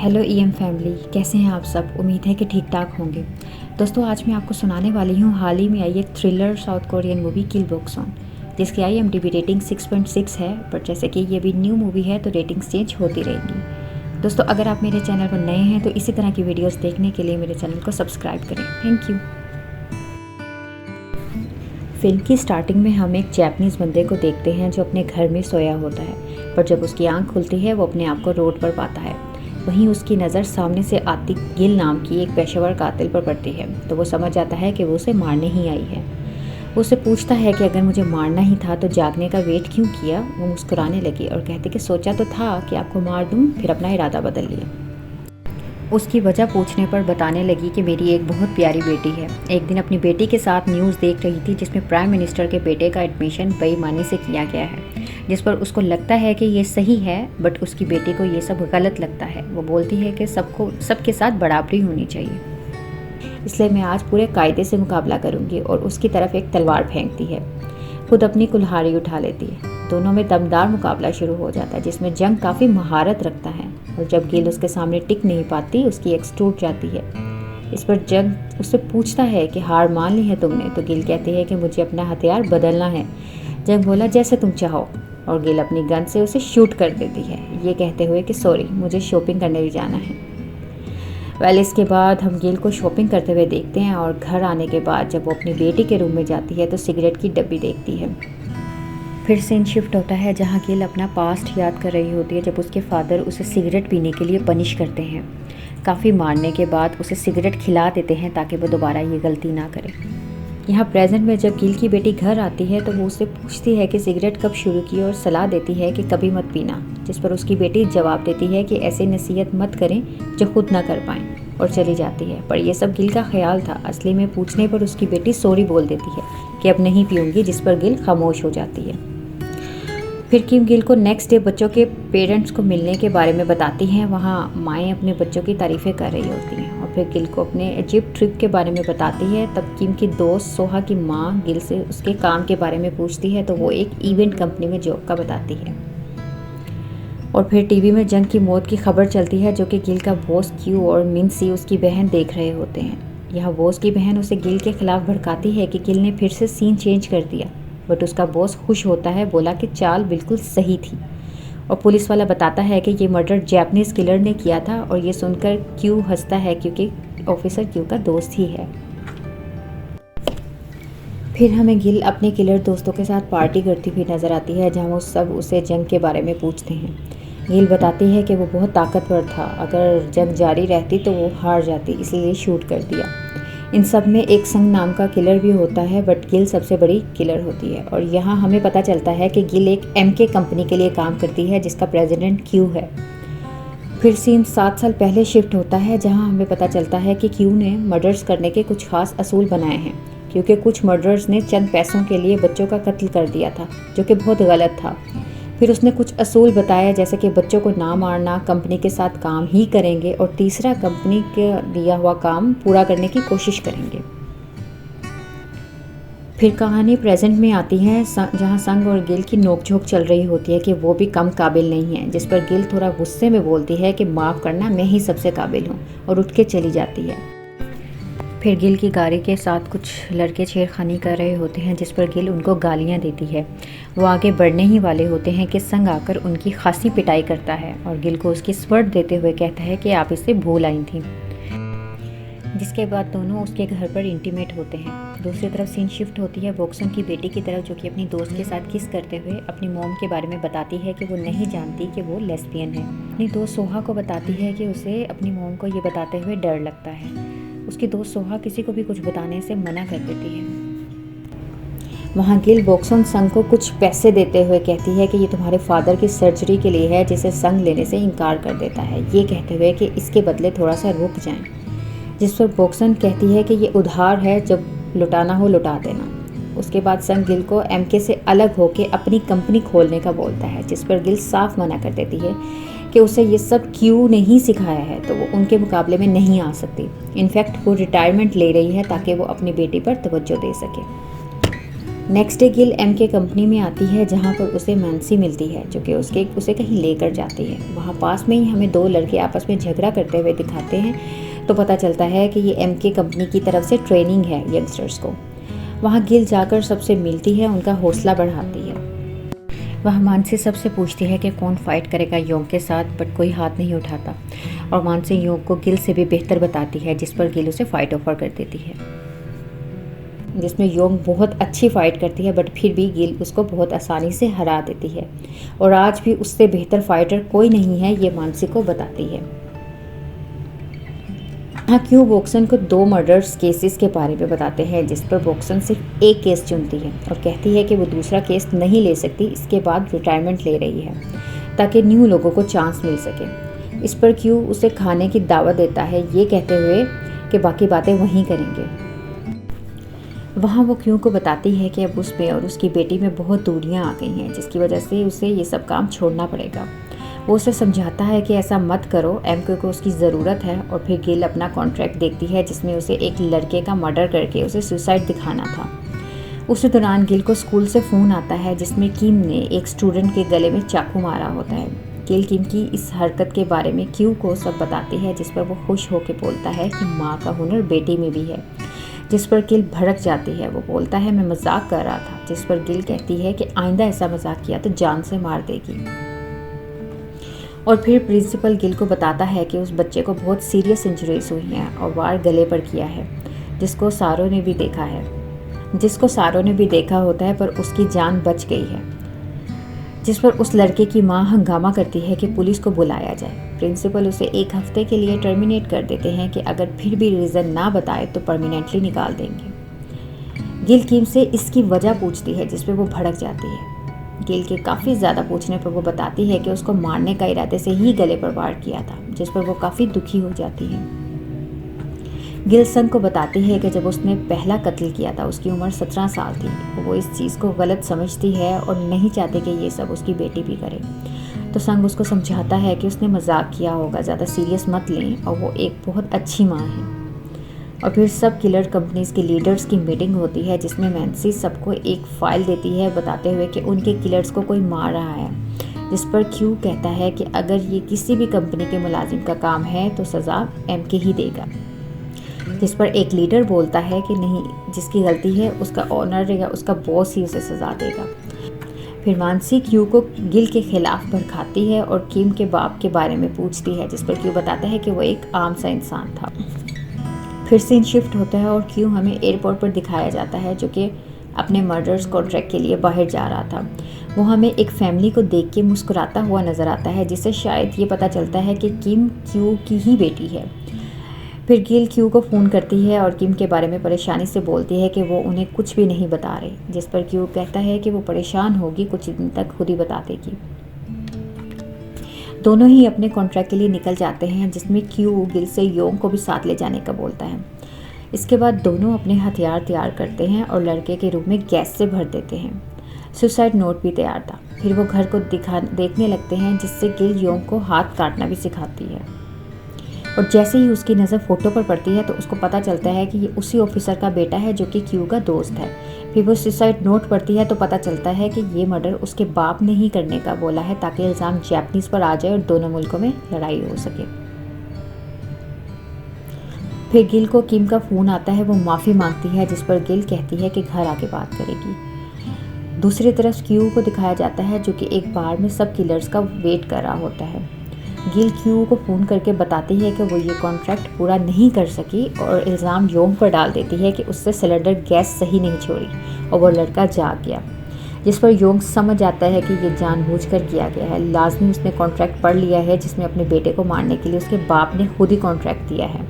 Hello EM family, कैसे हैं आप सब। उम्मीद है कि ठीक ठाक होंगे। दोस्तों, आज मैं आपको सुनाने वाली हूँ हाल ही में आई एक थ्रिलर साउथ कोरियन मूवी किल बॉक्सन, जिसकी IMDb रेटिंग 6.6 है। पर जैसे कि ये भी न्यू मूवी है तो रेटिंग्स चेंज होती रहेंगी। दोस्तों, अगर आप मेरे चैनल पर नए हैं तो इसी तरह की वीडियोज़ देखने के लिए मेरे चैनल को सब्सक्राइब करें। Thank you. फिल्म की स्टार्टिंग में हम एक जैपनीज़ बंदे को देखते हैं जो अपने घर में सोया होता है, पर जब उसकी आंख खुलती है वो अपने आप को रोड पर पाता है। वहीं उसकी नज़र सामने से आती गिल नाम की एक पेशेवर कातिल पर पड़ती है, तो वो समझ जाता है कि वो उसे मारने ही आई है। वो उससे पूछता है कि अगर मुझे मारना ही था तो जागने का वेट क्यों किया। वो मुस्कुराने लगी और कहती कि सोचा तो था कि आपको मार दूँ, फिर अपना इरादा बदल लिया। उसकी वजह पूछने पर बताने लगी कि मेरी एक बहुत प्यारी बेटी है। एक दिन अपनी बेटी के साथ न्यूज़ देख रही थी जिसमें प्राइम मिनिस्टर के बेटे का एडमिशन बेईमानी से किया गया है, जिस पर उसको लगता है कि ये सही है, बट उसकी बेटी को ये सब गलत लगता है। वो बोलती है कि सबके साथ बराबरी होनी चाहिए, इसलिए मैं आज पूरे कायदे से मुकाबला करूँगी, और उसकी तरफ एक तलवार फेंकती है। खुद अपनी कुल्हाड़ी उठा लेती है। दोनों में दमदार मुकाबला शुरू हो जाता है जिसमें जंग काफ़ी महारत रखता है, और जब गिल उसके सामने टिक नहीं पाती उसकी एक्स टूट जाती है। इस पर जंग उससे पूछता है कि हार मान ली है तुमने, तो गिल कहती है कि मुझे अपना हथियार बदलना है। जंग बोला जैसे तुम चाहो, और गिल अपनी गन से उसे शूट कर देती है, ये कहते हुए कि सॉरी मुझे शॉपिंग करने भी जाना है। इसके बाद हम गिल को शॉपिंग करते हुए देखते हैं, और घर आने के बाद जब वो अपनी बेटी के रूम में जाती है तो सिगरेट की डब्बी देखती है। फिर सीन शिफ्ट होता है जहाँ गिल अपना पास्ट याद कर रही होती है, जब उसके फादर उसे सिगरेट पीने के लिए पनिश करते हैं। काफ़ी मारने के बाद उसे सिगरेट खिला देते हैं ताकि वो दोबारा ये गलती ना करे। यहाँ प्रेजेंट में जब गिल की बेटी घर आती है तो वो उससे पूछती है कि सिगरेट कब शुरू की, और सलाह देती है कि कभी मत पीना, जिस पर उसकी बेटी जवाब देती है कि ऐसी नसीहत मत करें जो खुद ना कर पाएँ, और चली जाती है। पर यह सब गिल का ख्याल था। असली में पूछने पर उसकी बेटी सॉरी बोल देती है कि अब नहीं पीऊँगी, जिस पर गिल खामोश हो जाती है। फिर किम गिल को नेक्स्ट डे बच्चों के पेरेंट्स को मिलने के बारे में बताती हैं। वहाँ माएँ अपने बच्चों की तारीफ़ें कर रही होती हैं, और फिर गिल को अपने इजिप्ट ट्रिप के बारे में बताती है। तब किम की दोस्त सोहा की माँ गिल से उसके काम के बारे में पूछती है, तो वो एक इवेंट कंपनी में जॉब का बताती है। और फिर टीवी में जंग की मौत की खबर चलती है, जो कि गिल का बॉस क्यू और मिनसी उसकी बहन देख रहे होते हैं। यहाँ बॉस की बहन उसे गिल के खिलाफ भड़काती है कि गिल ने फिर से सीन चेंज कर दिया, बट उसका बॉस खुश होता है, बोला कि चाल बिल्कुल सही थी। और पुलिस वाला बताता है कि ये मर्डर जैपनीज़ किलर ने किया था, और ये सुनकर क्यू हंसता है क्योंकि ऑफिसर क्यू का दोस्त ही है। फिर हमें गिल अपने किलर दोस्तों के साथ पार्टी करती हुई नज़र आती है, जहाँ वो सब उसे जंग के बारे में पूछते हैं। गिल बताती है कि वो बहुत ताकतवर था, अगर जंग जारी रहती तो वो हार जाती, इसलिए शूट कर दिया। इन सब में एक संग नाम का किलर भी होता है, बट गिल सबसे बड़ी किलर होती है। और यहाँ हमें पता चलता है कि गिल एक MK कंपनी के लिए काम करती है जिसका प्रेसिडेंट क्यू है। फिर सीन 7 साल पहले शिफ्ट होता है, जहाँ हमें पता चलता है कि क्यू ने मर्डर्स करने के कुछ खास असूल बनाए हैं, क्योंकि कुछ मर्डर्स ने चंद पैसों के लिए बच्चों का कत्ल कर दिया था, जो कि बहुत गलत था। फिर उसने कुछ असूल बताया, जैसे कि बच्चों को ना मारना, कंपनी के साथ काम ही करेंगे, और तीसरा कंपनी के दिया हुआ काम पूरा करने की कोशिश करेंगे। फिर कहानी प्रेजेंट में आती है, जहां संग और गिल की नोकझोंक चल रही होती है कि वो भी कम काबिल नहीं है, जिस पर गिल थोड़ा गुस्से में बोलती है कि माफ़ करना, मैं ही सबसे काबिल हूँ, और उठ के चली जाती है। फिर गिल की गाड़ी के साथ कुछ लड़के छेड़खानी कर रहे होते हैं, जिस पर गिल उनको गालियां देती है। वो आगे बढ़ने ही वाले होते हैं कि संग आकर उनकी खासी पिटाई करता है, और गिल को उसकी स्वर्ड देते हुए कहता है कि आप इसे भूल आई थी। जिसके बाद दोनों उसके घर पर इंटीमेट होते हैं। दूसरी तरफ सीन शिफ्ट होती है बॉक्सन की बेटी की तरफ, जो कि अपनी दोस्त के साथ किस करते हुए अपनी मॉम के बारे में बताती है कि वो नहीं जानती कि वो लेस्बियन है। अपनी दोस्त सोहा को बताती है कि उसे अपनी मॉम को ये बताते हुए डर लगता है। उसकी दोस्त सोहा किसी को भी कुछ बताने से मना कर देती है। वहाँ गिल बॉक्सन संग को कुछ पैसे देते हुए कहती है कि ये तुम्हारे फादर की सर्जरी के लिए है, जिसे संग लेने से इनकार कर देता है, ये कहते हुए कि इसके बदले थोड़ा सा रुक जाएं। जिस पर बॉक्सन कहती है कि ये उधार है, जब लुटाना हो लुटा देना। उसके बाद संग गिल को MK से अलग होकर अपनी कंपनी खोलने का बोलता है, जिस पर गिल साफ मना कर देती है कि उसे ये सब क्यू ने ही सिखाया है, तो वो उनके मुकाबले में नहीं आ सकती। इनफैक्ट वो रिटायरमेंट ले रही है ताकि वो अपनी बेटी पर तवज्जो दे सके। नेक्स्ट डे गिल एम के कंपनी में आती है जहाँ पर उसे मैंसी मिलती है जो कि उसे कहीं लेकर जाती है। वहाँ पास में ही हमें दो लड़के आपस में झगड़ा करते हुए दिखाते हैं, तो पता चलता है कि ये एम के कंपनी की तरफ से ट्रेनिंग है यंगस्टर्स को। वहाँ गिल जाकर सबसे मिलती है, उनका हौसला बढ़ाती है। वह मानसी सबसे पूछती है कि कौन फाइट करेगा योंग के साथ, बट कोई हाथ नहीं उठाता और मानसी योंग को गिल से भी बेहतर बताती है, जिस पर गिल उसे फाइट ऑफर कर देती है, जिसमें योंग बहुत अच्छी फाइट करती है, बट फिर भी गिल उसको बहुत आसानी से हरा देती है और आज भी उससे बेहतर फाइटर कोई नहीं है, ये मानसी को बताती है। हाँ, क्यों बॉक्सन को 2 मर्डर्स केसेस के बारे में बताते हैं, जिस पर बॉक्सन सिर्फ एक केस चुनती है और कहती है कि वो दूसरा केस नहीं ले सकती, इसके बाद रिटायरमेंट ले रही है ताकि न्यू लोगों को चांस मिल सके। इस पर क्यों उसे खाने की दावत देता है, ये कहते हुए कि बाकी बातें वहीं करेंगे। वहाँ वो क्यों को बताती है कि अब उसमें और उसकी बेटी में बहुत दूरियाँ आ गई हैं, जिसकी वजह से उसे ये सब काम छोड़ना पड़ेगा। वो उसे समझाता है कि ऐसा मत करो, एमके को उसकी ज़रूरत है। और फिर गिल अपना कॉन्ट्रैक्ट देखती है जिसमें उसे एक लड़के का मर्डर करके उसे सुसाइड दिखाना था। उसी दौरान गिल को स्कूल से फ़ोन आता है जिसमें किम ने एक स्टूडेंट के गले में चाकू मारा होता है। गिल किम की इस हरकत के बारे में क्यू को सब बताती है, जिस पर वो खुश होकर बोलता है कि माँ का हुनर बेटी में भी है, जिस पर गिल भड़क जाती है। वो बोलता है मैं मजाक कर रहा था, जिस पर गिल कहती है कि आइंदा ऐसा मजाक किया तो जान से मार देगी। और फिर प्रिंसिपल गिल को बताता है कि उस बच्चे को बहुत सीरियस इंजरीज हुई हैं और वार गले पर किया है, जिसको सारों ने भी देखा होता है, पर उसकी जान बच गई है। जिस पर उस लड़के की माँ हंगामा करती है कि पुलिस को बुलाया जाए। प्रिंसिपल उसे 1 हफ्ते के लिए टर्मिनेट कर देते हैं कि अगर फिर भी रीज़न ना बताए तो परमानेंटली निकाल देंगे। गिल किम से इसकी वजह पूछती है, जिस पर वो भड़क जाती है। गिल के काफ़ी ज़्यादा पूछने पर वो बताती है कि उसको मारने का इरादे से ही गले पर वार किया था, जिस पर वो काफ़ी दुखी हो जाती है। गिल संग को बताती है कि जब उसने पहला कत्ल किया था उसकी उम्र 17 साल थी। वो इस चीज़ को गलत समझती है और नहीं चाहती कि ये सब उसकी बेटी भी करे। तो संग उसको समझाता है कि उसने मजाक किया होगा, ज़्यादा सीरियस मत लें, और वो एक बहुत अच्छी माँ है। और फिर सब किलर कंपनीज के लीडर्स की मीटिंग होती है, जिसमें मैंसी सबको एक फ़ाइल देती है बताते हुए कि उनके किलर्स को कोई मार रहा है, जिस पर क्यू कहता है कि अगर ये किसी भी कंपनी के मुलाजिम का काम है तो सज़ा एमके ही देगा। जिस पर एक लीडर बोलता है कि नहीं, जिसकी गलती है उसका ऑनर या उसका बॉस ही उसे सज़ा देगा। फिर मानसी क्यू को गिल के खिलाफ भड़काती है और किम के बाप के बारे में पूछती है, जिस पर क्यू बताता है कि वो एक आम सा इंसान था। फिर सीन शिफ्ट होता है और क्यू हमें एयरपोर्ट पर दिखाया जाता है, जो कि अपने मर्डर्स कॉन्ट्रैक्ट के लिए बाहर जा रहा था। वो हमें एक फैमिली को देख के मुस्कुराता हुआ नज़र आता है, जिससे शायद ये पता चलता है कि किम क्यू की ही बेटी है। फिर गिल क्यू को फ़ोन करती है और किम के बारे में परेशानी से बोलती है कि वो उन्हें कुछ भी नहीं बता रहे, जिस पर क्यू कहता है कि वो परेशान होगी, कुछ दिन तक खुद ही बता देगी। दोनों ही अपने कॉन्ट्रैक्ट के लिए निकल जाते हैं, जिसमें क्यू गिल से योंग को भी साथ ले जाने का बोलता है। इसके बाद दोनों अपने हथियार तैयार करते हैं और लड़के के रूम में गैस से भर देते हैं। सुसाइड नोट भी तैयार था। फिर वो घर को देखने लगते हैं, जिससे गिल योंग को हाथ काटना भी सिखाती है। और जैसे ही उसकी नज़र फ़ोटो पर पड़ती है तो उसको पता चलता है कि ये उसी ऑफिसर का बेटा है जो कि क्यू का दोस्त है। फिर वो सुसाइड नोट पढ़ती है तो पता चलता है कि ये मर्डर उसके बाप ने ही करने का बोला है, ताकि इल्ज़ाम जापानीज़ पर आ जाए और दोनों मुल्कों में लड़ाई हो सके। फिर गिल को किम का फ़ोन आता है, वो माफ़ी मांगती है, जिस पर गिल कहती है कि घर आके बात करेगी। दूसरी तरफ क्यू को दिखाया जाता है, जो कि एक बार में सब किलर्स का वेट कर रहा होता है। गिल क्यू को फ़ोन करके बताती है कि वो ये कॉन्ट्रैक्ट पूरा नहीं कर सकी और इल्ज़ाम योंग पर डाल देती है कि उससे सिलेंडर गैस सही नहीं छोड़ी और वो लड़का जाग गया। जिस पर योंग समझ आता है कि ये जानबूझकर किया गया है, लाजमी उसने कॉन्ट्रैक्ट पढ़ लिया है जिसमें अपने बेटे को मारने के लिए उसके बाप ने खुद ही कॉन्ट्रैक्ट दिया है।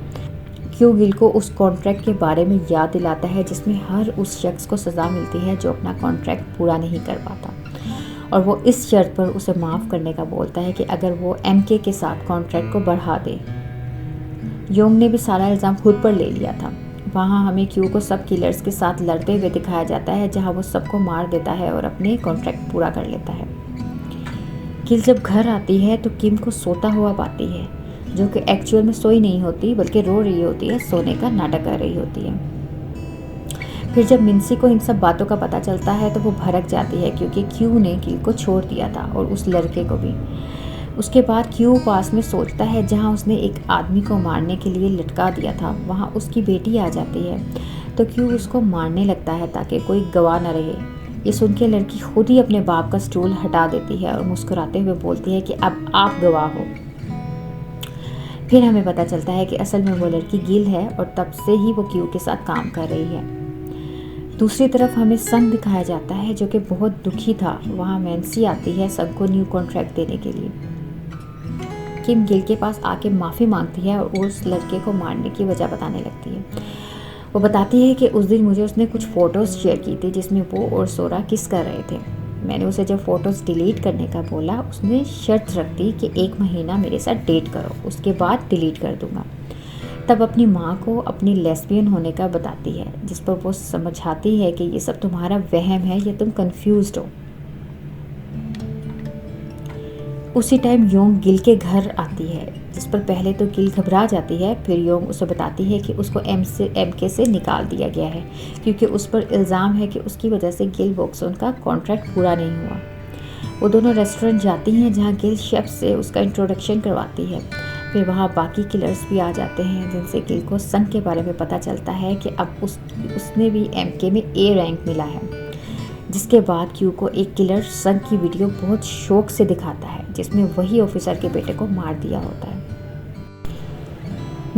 क्यू गिल को उस कॉन्ट्रैक्ट के बारे में याद दिलाता है, जिसमें हर उस शख्स को सज़ा मिलती है जो अपना कॉन्ट्रैक्ट पूरा नहीं कर पाता, और वो इस शर्त पर उसे माफ़ करने का बोलता है कि अगर वो एमके के साथ कॉन्ट्रैक्ट को बढ़ा दे। योंग ने भी सारा इल्ज़ाम खुद पर ले लिया था। वहाँ हमें क्यू को सब किलर्स के साथ लड़ते हुए दिखाया जाता है, जहाँ वो सबको मार देता है और अपने कॉन्ट्रैक्ट पूरा कर लेता है। गिल जब घर आती है तो किम को सोता हुआ पाती है, जो कि एक्चुअल में सोई नहीं होती बल्कि रो रही होती है, सोने का नाटक कर रही होती है। फिर जब मिन्सी को इन सब बातों का पता चलता है तो वो भड़क जाती है क्योंकि क्यू ने गिल को छोड़ दिया था और उस लड़के को भी। उसके बाद क्यू पास में सोचता है जहाँ उसने एक आदमी को मारने के लिए लटका दिया था, वहाँ उसकी बेटी आ जाती है तो क्यू उसको मारने लगता है ताकि कोई गवाह न रहे। ये सुन के लड़की खुद ही अपने बाप का स्टूल हटा देती है और मुस्कुराते हुए बोलती है कि अब आप गवाह हो। फिर हमें पता चलता है कि असल में वो लड़की गिल है और तब से ही वो क्यू के साथ काम कर रही है। दूसरी तरफ हमें संग दिखाया जाता है जो कि बहुत दुखी था। वहाँ मैंसी आती है संग को न्यू कॉन्ट्रैक्ट देने के लिए। किम गिल के पास आके माफ़ी मांगती है और उस लड़के को मारने की वजह बताने लगती है। वो बताती है कि उस दिन मुझे उसने कुछ फ़ोटोज़ शेयर की थी जिसमें वो और सोरा किस कर रहे थे। मैंने उसे जब फ़ोटोज़ डिलीट करने का बोला, उसने शर्त रख दी कि 1 महीना मेरे साथ डेट करो, उसके बाद डिलीट कर दूँगा। तब अपनी माँ को अपनी लेस्बियन होने का बताती है, जिस पर वो समझाती है कि ये सब तुम्हारा वहम है या तुम कंफ्यूज्ड हो। उसी टाइम योंग गिल के घर आती है, जिस पर पहले तो गिल घबरा जाती है। फिर योंग उसे बताती है कि उसको एमके से निकाल दिया गया है क्योंकि उस पर इल्ज़ाम है कि उसकी वजह से गिल बॉक्सन का कॉन्ट्रैक्ट पूरा नहीं हुआ। वो दोनों रेस्टोरेंट जाती हैं जहाँ गिल शेफ से उसका इंट्रोडक्शन करवाती है। फिर वहाँ बाकी किलर्स भी आ जाते हैं जिनसे गिल को संग के बारे में पता चलता है कि अब उसने भी एमके में ए रैंक मिला है। जिसके बाद क्यू को एक किलर संग की वीडियो बहुत शौक से दिखाता है जिसमें वही ऑफिसर के बेटे को मार दिया होता है।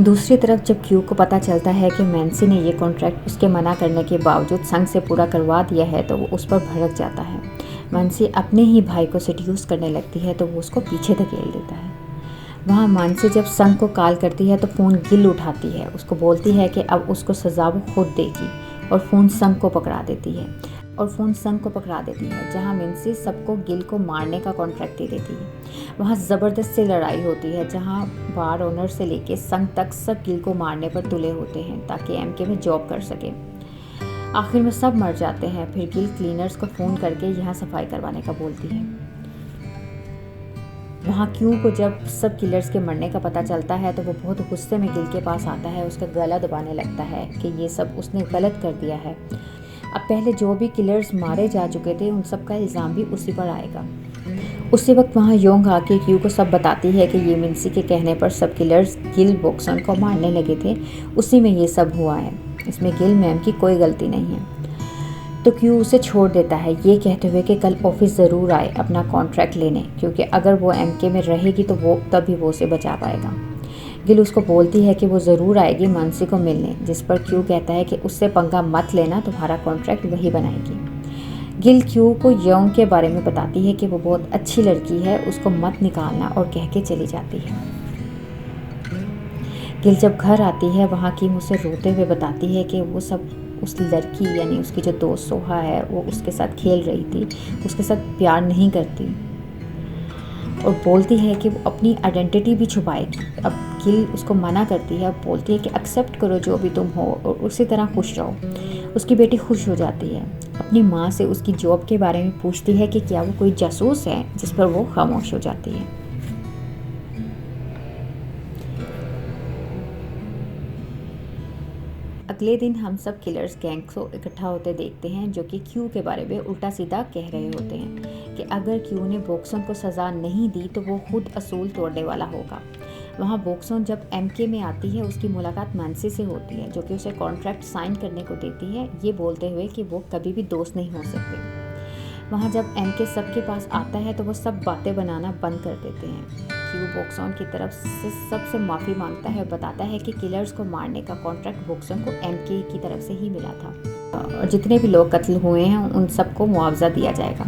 दूसरी तरफ जब क्यू को पता चलता है कि मैंसी ने ये कॉन्ट्रैक्ट उसके मना करने के बावजूद संग से पूरा करवा दिया है तो वो उस पर भड़क जाता है। मैंसी अपने ही भाई को सेड्यूस करने लगती है तो वो उसको पीछे धकेल देता है। वहाँ मानसी जब संग को कॉल करती है तो फ़ोन गिल उठाती है। उसको बोलती है कि अब उसको सज़ा वो खुद देगी और फ़ोन संग को पकड़ा देती है जहाँ मिन्सी सबको गिल को मारने का कॉन्ट्रैक्ट दे देती है। वहाँ ज़बरदस्त से लड़ाई होती है जहाँ बार ओनर से लेके संग तक सब गिल को मारने पर तुले होते हैं ताकि एमके में जॉब कर सके। आखिर में सब मर जाते हैं। फिर गिल क्लीनर्स को फ़ोन करके यहाँ सफाई करवाने का बोलती है। वहाँ क्यू को जब सब किलर्स के मरने का पता चलता है तो वो बहुत गुस्से में गिल के पास आता है, उसका गला दबाने लगता है कि ये सब उसने गलत कर दिया है। अब पहले जो भी किलर्स मारे जा चुके थे उन सब का इल्ज़ाम भी उसी पर आएगा। उसी वक्त वहाँ योंग आके क्यू को सब बताती है कि ये मिन्सी के कहने पर सब किलर्स गिल बॉक्सन को मारने लगे थे, उसी में ये सब हुआ है, इसमें गिल मैम की कोई गलती नहीं है। तो क्यू उसे छोड़ देता है ये कहते हुए कि कल ऑफिस ज़रूर आए अपना कॉन्ट्रैक्ट लेने, क्योंकि अगर वो एमके में रहेगी तो वो तभी वो उसे बचा पाएगा। गिल उसको बोलती है कि वो ज़रूर आएगी मानसी को मिलने, जिस पर क्यू कहता है कि उससे पंगा मत लेना, तुम्हारा कॉन्ट्रैक्ट वही बनाएगी। गिल क्यू को योंग के बारे में बताती है कि वो बहुत अच्छी लड़की है, उसको मत निकालना, और कह के चली जाती है। गिल जब घर आती है वहाँ किम उसे रोते हुए बताती है कि वो सब उस लड़की यानी उसकी जो दोस्त सोहा है वो उसके साथ खेल रही थी, उसके साथ प्यार नहीं करती, और बोलती है कि वो अपनी आइडेंटिटी भी छुपाएगी। अब गिल उसको मना करती है, अब बोलती है कि एक्सेप्ट करो जो भी तुम हो और उसी तरह खुश रहो। उसकी बेटी खुश हो जाती है, अपनी माँ से उसकी जॉब के बारे में पूछती है कि क्या वो कोई जासूस है, जिस पर वो खामोश हो जाती है। अगले दिन हम सब किलर्स गैंग को इकट्ठा होते देखते हैं जो कि क्यू के बारे में उल्टा सीधा कह रहे होते हैं कि अगर क्यू ने बॉक्सन को सज़ा नहीं दी तो वो खुद असूल तोड़ने वाला होगा। वहाँ बॉक्सन जब एमके में आती है उसकी मुलाकात मानसी से होती है जो कि उसे कॉन्ट्रैक्ट साइन करने को देती है, ये बोलते हुए कि वो कभी भी दोस्त नहीं हो सकते। वहाँ जब एमके सबके पास आता है तो वो सब बातें बनाना बंद कर देते हैं। क्यू बॉक्सन की तरफ से सबसे माफ़ी मांगता है और बताता है कि किलर्स को मारने का कॉन्ट्रैक्ट बॉक्सन को एमके की तरफ से ही मिला था और जितने भी लोग कत्ल हुए हैं उन सबको मुआवजा दिया जाएगा।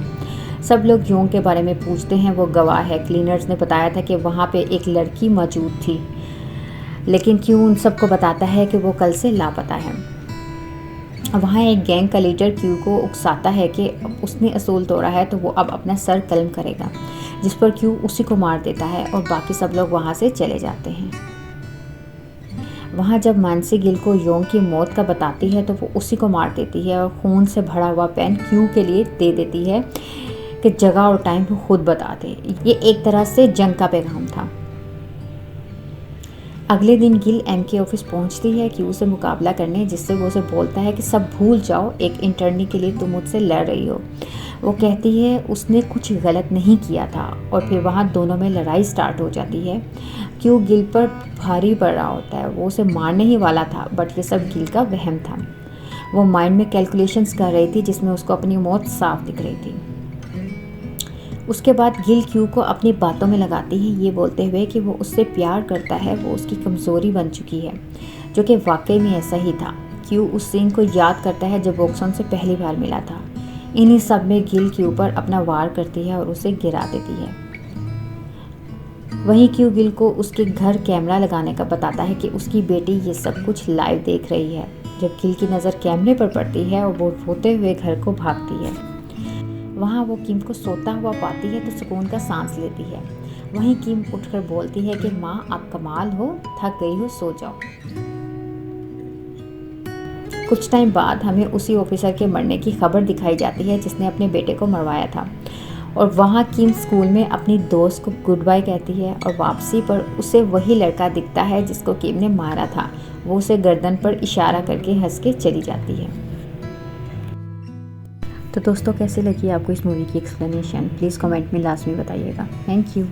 सब लोग योंग के बारे में पूछते हैं, वो गवाह है। क्लीनर्स ने बताया था कि वहाँ पे एक लड़की मौजूद थी, लेकिन क्यू उन सबको बताता है कि वो कल से लापता है। वहाँ एक गैंग का लीडर क्यू को उकसाता है कि उसने असूल तोड़ा है तो वो अब अपना सर कलम करेगा, जिस पर क्यू उसी को मार देता है और बाकी सब लोग वहाँ से चले जाते हैं। वहाँ जब मानसी गिल को योंग की मौत का बताती है तो वो उसी को मार देती है और खून से भरा हुआ पेन क्यू के लिए दे देती है कि जगह और टाइम वो खुद बता दे। ये एक तरह से जंग का पैगाम था। अगले दिन गिल एम के ऑफिस पहुंचती है क्यू से मुकाबला करने, जिससे वो उसे बोलता है कि सब भूल जाओ, एक इंटर्नी के लिए तुम मुझसे लड़ रही हो। वो कहती है उसने कुछ गलत नहीं किया था और फिर वहाँ दोनों में लड़ाई स्टार्ट हो जाती है। क्यू गिल पर भारी पड़ रहा होता है, वो उसे मारने ही वाला था, बट ये सब गिल का वहम था। वो माइंड में कैलकुलेशंस कर रही थी जिसमें उसको अपनी मौत साफ दिख रही थी। उसके बाद गिल क्यू को अपनी बातों में लगाती है, ये बोलते हुए कि वो उससे प्यार करता है, वो उसकी कमज़ोरी बन चुकी है, जो कि वाकई में ऐसा ही था। क्यू उस सीन को याद करता है जब वोक्सन से पहली बार मिला था। इन्हीं सब में गिल क्यू पर अपना वार करती है और उसे गिरा देती है। वहीं क्यू गिल को उसके घर कैमरा लगाने का बताता है कि उसकी बेटी ये सब कुछ लाइव देख रही है। जब गिल की नज़र कैमरे पर पड़ती है और वो रोते हुए घर को भागती है। वहाँ वो किम को सोता हुआ पाती है तो सुकून का सांस लेती है। वहीं किम उठकर बोलती है कि माँ आप कमाल हो, थक गई हो, सो जाओ। कुछ टाइम बाद हमें उसी ऑफिसर के मरने की खबर दिखाई जाती है जिसने अपने बेटे को मरवाया था। और वहाँ किम स्कूल में अपनी दोस्त को गुड बाय कहती है और वापसी पर उसे वही लड़का दिखता है जिसको किम ने मारा था। वो उसे गर्दन पर इशारा करके हंस के चली जाती है। तो दोस्तों कैसी लगी आपको इस मूवी की एक्सप्लेनेशन, प्लीज़ कमेंट में लास्ट में बताइएगा। Thank you.